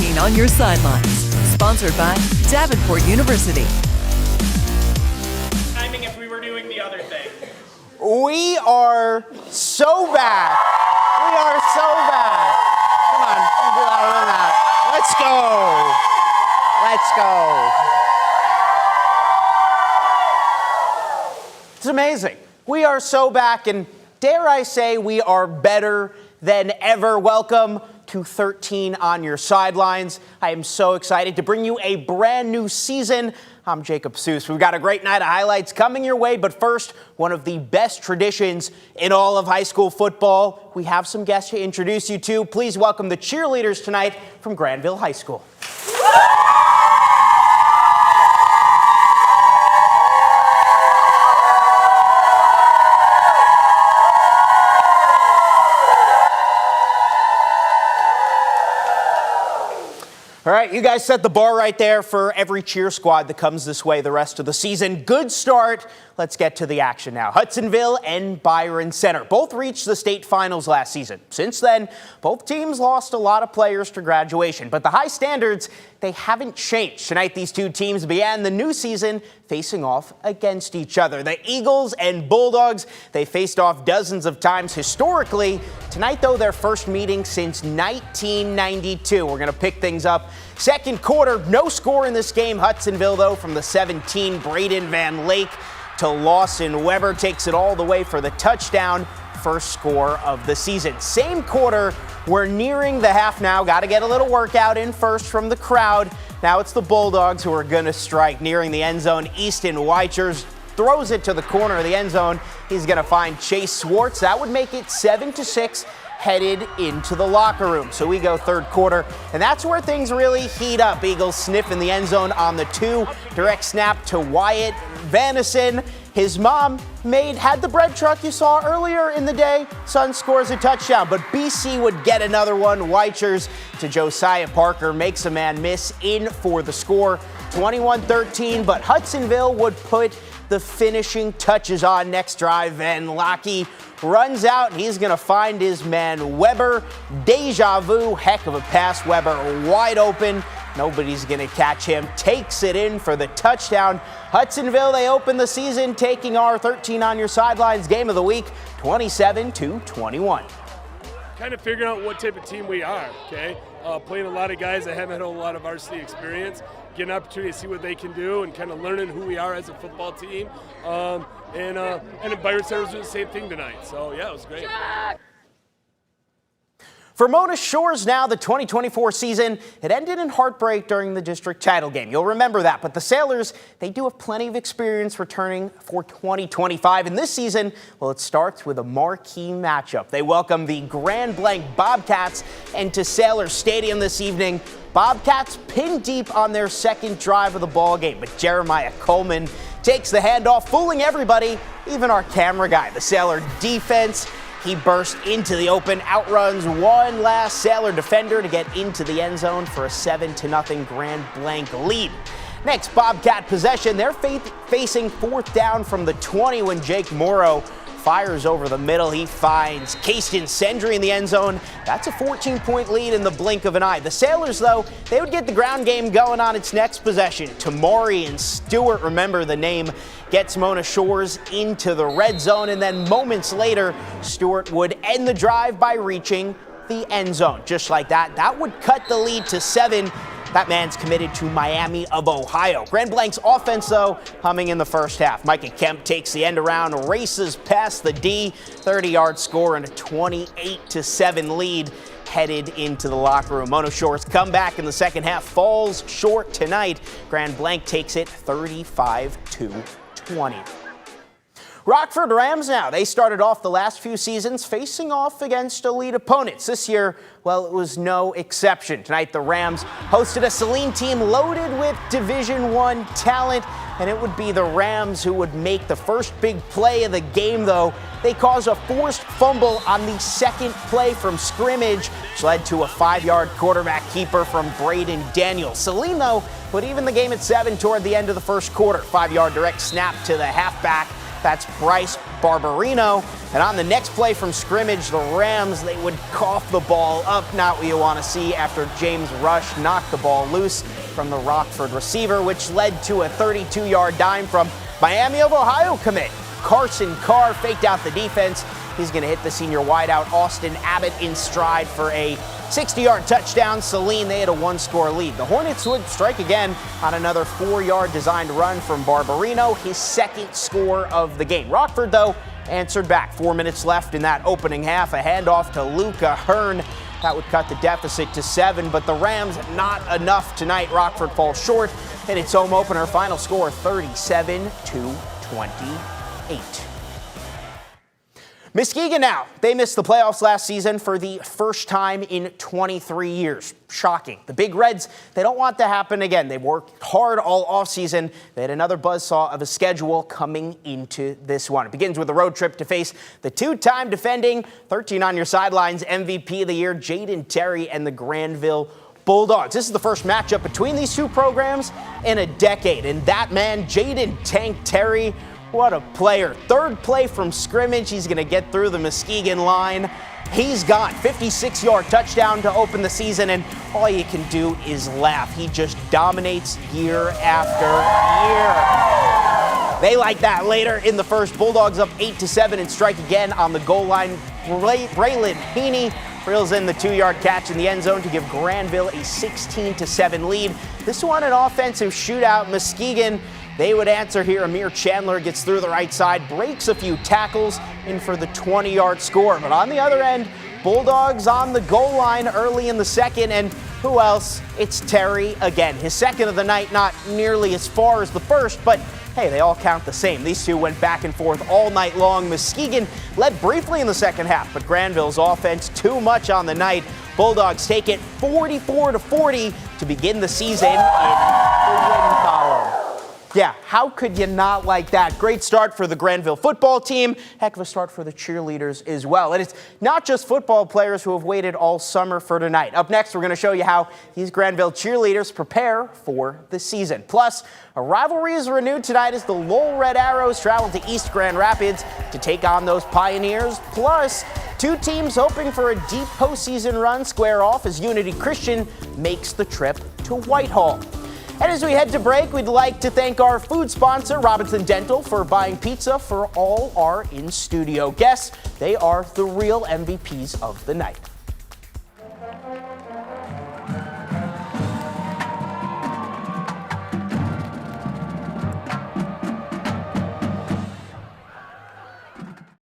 13 On Your Sidelines, sponsored by Davenport University. Timing if we were doing the other thing. We are so back. We are so back. Come on, do louder than that. Let's go. It's amazing. We are so back, and dare I say we are better than ever. Welcome to 13 On Your Sidelines. I am so excited to bring you a brand new season. I'm Jacob Seuss. We've got a great night of highlights coming your way, but first, one of the best traditions in all of high school football. We have some guests to introduce you to. Please welcome the cheerleaders tonight from Granville High School. All right, you guys set the bar right there for every cheer squad that comes this way the rest of the season. Good start. Let's get to the action now. Hudsonville and Byron Center both reached the state finals last season. Since then, both teams lost a lot of players to graduation, but the high standards, they haven't changed. Tonight, these two teams began the new season facing off against each other. The Eagles and Bulldogs, they faced off dozens of times historically. Tonight, though, their first meeting since 1992. We're going to pick things up. Second quarter, no score in this game. Hudsonville, though, from the 17, Braden Van Lake to Lawson Weber takes it all the way for the touchdown. First score of the season. Same quarter, we're nearing the half now. Got to get a little workout in first from the crowd. Now it's the Bulldogs who are going to strike. Nearing the end zone, Easton Weichers throws it to the corner of the end zone. He's going to find Chase Swartz. That would make it 7-6. Headed into the locker room. So we go third quarter, and that's where things really heat up. Eagles sniff in the end zone on the 2. Direct snap to Wyatt Vanison. His mom had the bread truck you saw earlier in the day. Son scores a touchdown, but BC would get another one. Weichers to Josiah Parker makes a man miss in for the score. 21-13, but Hudsonville would put the finishing touches on next drive, and Lockie runs out, and he's going to find his man Weber. Deja vu, heck of a pass. Weber wide open. Nobody's going to catch him. Takes it in for the touchdown. Hudsonville, they open the season taking our 13 On Your Sidelines game of the week, 27-21. Kind of figuring out what type of team we are, okay? Playing a lot of guys that haven't had a lot of varsity experience, getting an opportunity to see what they can do and kind of learning who we are as a football team. And Byron Center was doing the same thing tonight. So, yeah, it was great. For Mona Shores now, the 2024 season, it ended in heartbreak during the district title game. You'll remember that. But the Sailors, they do have plenty of experience returning for 2025. And this season, well, it starts with a marquee matchup. They welcome the Grand Blanc Bobcats into Sailor Stadium this evening. Bobcats pinned deep on their second drive of the ball game, but Jeremiah Coleman takes the handoff, fooling everybody, even our camera guy. The Sailor defense, he burst into the open, outruns one last Sailor defender to get into the end zone for a 7-0 Grand Blanc lead. Next Bobcat possession, they're facing fourth down from the 20 when Jake Morrow fires over the middle. He finds Kayston Sendry in the end zone. That's a 14-point lead in the blink of an eye. The Sailors, though, they would get the ground game going on its next possession. Tamari and Stewart, remember the name, gets Mona Shores into the red zone, and then moments later, Stewart would end the drive by reaching the end zone. Just like that, that would cut the lead to 7. That man's committed to Miami of Ohio. Grand Blanc's offense, though, humming in the first half. Micah Kemp takes the end around, races past the D, 30-yard score, and a 28-7 lead headed into the locker room. Mona Shores come back in the second half, falls short tonight. Grand Blanc takes it 35-20. Rockford Rams now, they started off the last few seasons facing off against elite opponents. This year, well, it was no exception. Tonight, the Rams hosted a Saline team loaded with Division I talent, and it would be the Rams who would make the first big play of the game, though. They caused a forced fumble on the second play from scrimmage, which led to a 5-yard quarterback keeper from Braden Daniels. Saline, though, would even the game at 7 toward the end of the first quarter. 5-yard direct snap to the halfback. That's Bryce Barberino. And on the next play from scrimmage, the Rams, they would cough the ball up. Not what you want to see after James Rush knocked the ball loose from the Rockford receiver, which led to a 32-yard dime from Miami of Ohio commit. Carson Carr faked out the defense. He's going to hit the senior wideout Austin Abbott in stride for a 60-yard touchdown. Saline, they had a one-score lead. The Hornets would strike again on another 4-yard designed run from Barberino, his second score of the game. Rockford, though, answered back. 4 minutes left in that opening half. A handoff to Luca Hearn. That would cut the deficit to 7, but the Rams, not enough tonight. Rockford falls short in its home opener. Final score 37-28. Muskegon now. They missed the playoffs last season for the first time in 23 years. Shocking. The Big Reds, they don't want to happen again. They worked hard all offseason. They had another buzzsaw of a schedule coming into this one. It begins with a road trip to face the two-time defending 13 On Your Sidelines MVP of the year, Jaden Terry and the Granville Bulldogs. This is the first matchup between these two programs in a decade. And that man, Jaden Tank Terry, what a player. Third play from scrimmage. He's going to get through the Muskegon line. He's gone. 56-yard touchdown to open the season, and all you can do is laugh. He just dominates year after year. They like that later in the first. Bulldogs up 8-7 and strike again on the goal line. Braylon Heaney reels in the 2-yard catch in the end zone to give Granville a 16-7 lead. This one an offensive shootout. Muskegon, they would answer here. Amir Chandler gets through the right side, breaks a few tackles in for the 20-yard score. But on the other end, Bulldogs on the goal line early in the second, and who else? It's Terry again. His second of the night, not nearly as far as the first, but hey, they all count the same. These two went back and forth all night long. Muskegon led briefly in the second half, but Granville's offense too much on the night. Bulldogs take it 44-40 to begin the season in the win column. Yeah, how could you not like that? Great start for the Granville football team. Heck of a start for the cheerleaders as well. And it's not just football players who have waited all summer for tonight. Up next, we're going to show you how these Granville cheerleaders prepare for the season. Plus, a rivalry is renewed tonight as the Lowell Red Arrows travel to East Grand Rapids to take on those Pioneers. Plus, two teams hoping for a deep postseason run square off as Unity Christian makes the trip to Whitehall. And as we head to break, we'd like to thank our food sponsor, Robinson Dental, for buying pizza for all our in-studio guests. They are the real MVPs of the night.